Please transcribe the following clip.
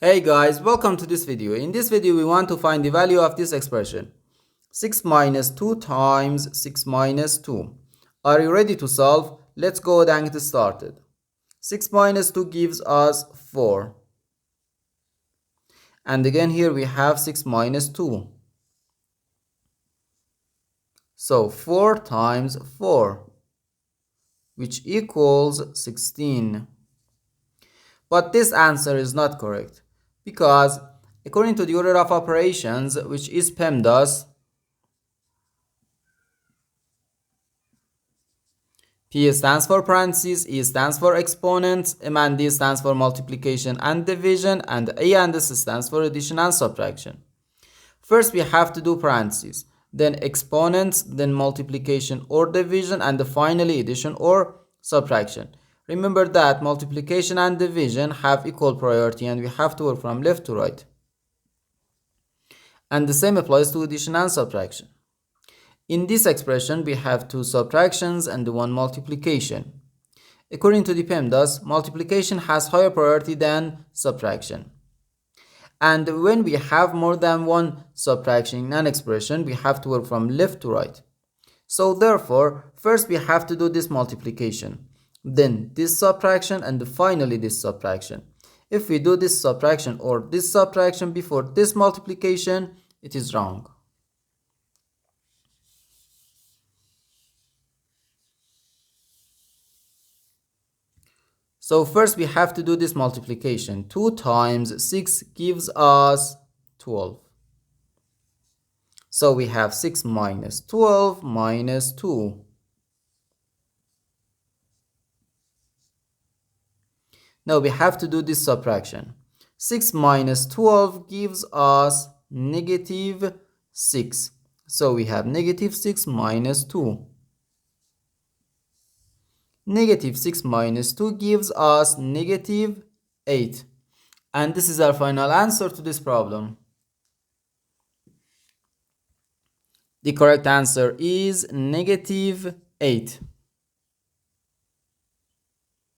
Hey guys, welcome to this video. In this video, we want to find the value of this expression. 6 minus 2 times 6 minus 2. Are you ready to solve? Let's go ahead and get started. 6 minus 2 gives us 4. And again here we have 6 minus 2. So 4 times 4, which equals 16. But this answer is not correct, because according to the order of operations, which is PEMDAS, P stands for parentheses, E stands for exponents, M and D stands for multiplication and division, and A and S stands for addition and subtraction. First we have to do parentheses, then exponents, then multiplication or division, and finally addition or subtraction. Remember that multiplication and division have equal priority and we have to work from left to right. And the same applies to addition and subtraction. In this expression, we have two subtractions and one multiplication. According to the PEMDAS, multiplication has higher priority than subtraction. And when we have more than one subtraction in an expression, we have to work from left to right. So therefore, first we have to do this multiplication, then this subtraction, and finally this subtraction. If we do this subtraction or this subtraction before this multiplication, it is wrong. So first we have to do this multiplication. 2 times 6 gives us 12. So we have 6 minus 12 minus 2. Now we have to do this subtraction. 6 minus 12 gives us negative 6. So we have negative 6 minus 2. Negative 6 minus 2 gives us negative 8. And this is our final answer to this problem. The correct answer is negative 8.